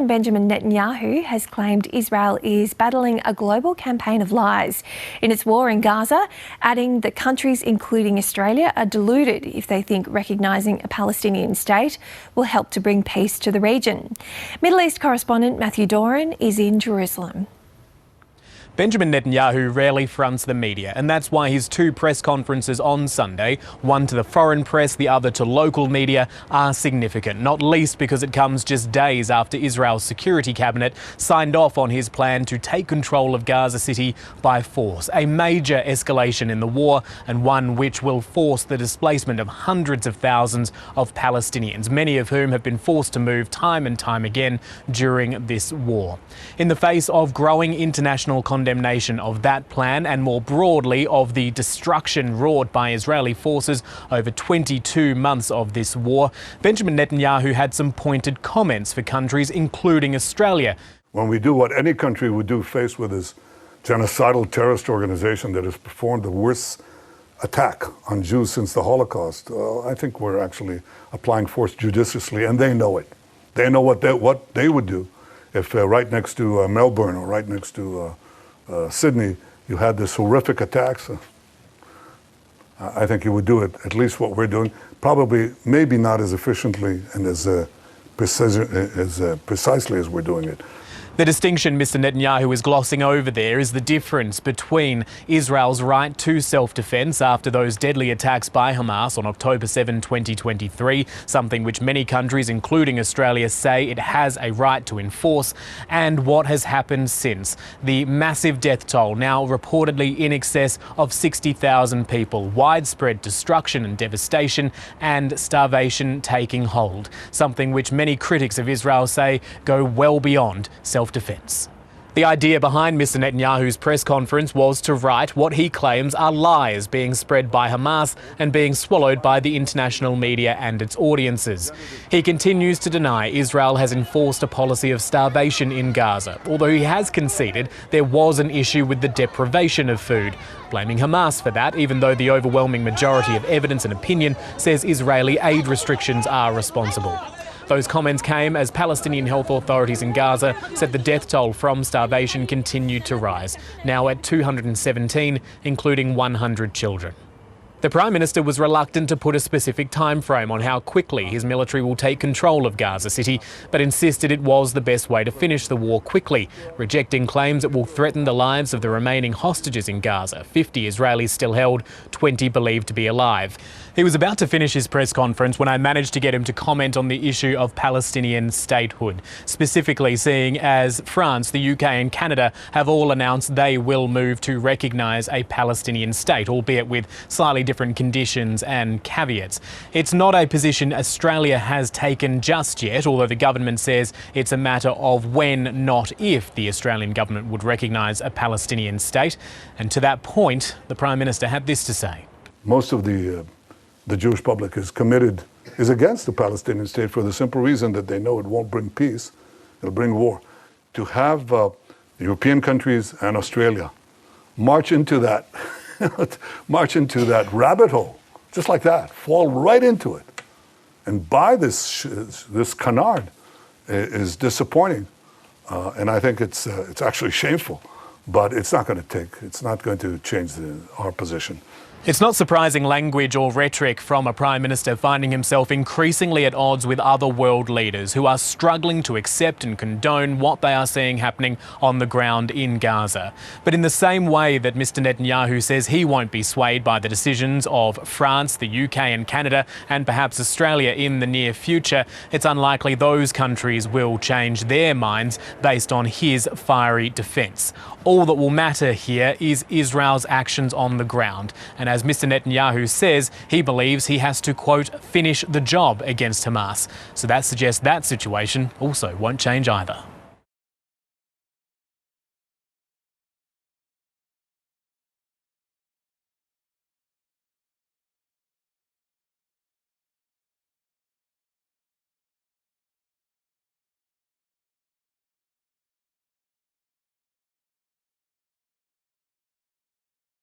President Benjamin Netanyahu has claimed Israel is battling a global campaign of lies in its war in Gaza, adding that countries, including Australia, are deluded if they think recognising a Palestinian state will help to bring peace to the region. Middle East correspondent Matthew Doran is in Jerusalem. Benjamin Netanyahu rarely fronts the media, and that's why his two press conferences on Sunday, one to the foreign press, the other to local media, are significant, not least because it comes just days after Israel's security cabinet signed off on his plan to take control of Gaza City by force, a major escalation in the war and one which will force the displacement of hundreds of thousands of Palestinians, many of whom have been forced to move time and time again during this war. In the face of growing international condemnation of that plan and more broadly of the destruction wrought by Israeli forces over 22 months of this war, Benjamin Netanyahu had some pointed comments for countries including Australia. When we do what any country would do faced with this genocidal terrorist organization that has performed the worst attack on Jews since the Holocaust, I think we're actually applying force judiciously, and they know it. They know what they would do if right next to Melbourne or right next to Sydney, you had this horrific attacks. I think you would do it, at least what we're doing, probably maybe not as efficiently and as precisely as we're doing it. The distinction Mr. Netanyahu is glossing over there is the difference between Israel's right to self-defence after those deadly attacks by Hamas on October 7, 2023, something which many countries, including Australia, say it has a right to enforce, and what has happened since. The massive death toll, now reportedly in excess of 60,000 people, widespread destruction and devastation, and starvation taking hold, something which many critics of Israel say go well beyond self-defence. The idea behind Mr. Netanyahu's press conference was to write what he claims are lies being spread by Hamas and being swallowed by the international media and its audiences. He continues to deny Israel has enforced a policy of starvation in Gaza, although he has conceded there was an issue with the deprivation of food, blaming Hamas for that, even though the overwhelming majority of evidence and opinion says Israeli aid restrictions are responsible. Those comments came as Palestinian health authorities in Gaza said the death toll from starvation continued to rise, now at 217, including 100 children. The Prime Minister was reluctant to put a specific time frame on how quickly his military will take control of Gaza City, but insisted it was the best way to finish the war quickly, rejecting claims it will threaten the lives of the remaining hostages in Gaza, 50 Israelis still held, 20 believed to be alive. He was about to finish his press conference when I managed to get him to comment on the issue of Palestinian statehood, specifically seeing as France, the UK and Canada have all announced they will move to recognise a Palestinian state, albeit with slightly different conditions and caveats. It's not a position Australia has taken just yet, although the government says it's a matter of when, not if, the Australian government would recognise a Palestinian state. And to that point, the Prime Minister had this to say. Most of the Jewish public is against the Palestinian state for the simple reason that they know it won't bring peace, it'll bring war. To have European countries and Australia march into that rabbit hole, just like that, fall right into it, and buy this canard is disappointing, and I think it's actually shameful. But it's not going to change our position. It's not surprising language or rhetoric from a Prime Minister finding himself increasingly at odds with other world leaders who are struggling to accept and condone what they are seeing happening on the ground in Gaza. But in the same way that Mr. Netanyahu says he won't be swayed by the decisions of France, the UK and Canada and perhaps Australia in the near future, it's unlikely those countries will change their minds based on his fiery defence. All that will matter here is Israel's actions on the ground. And as Mr. Netanyahu says, he believes he has to, quote, finish the job against Hamas. So that suggests that situation also won't change either.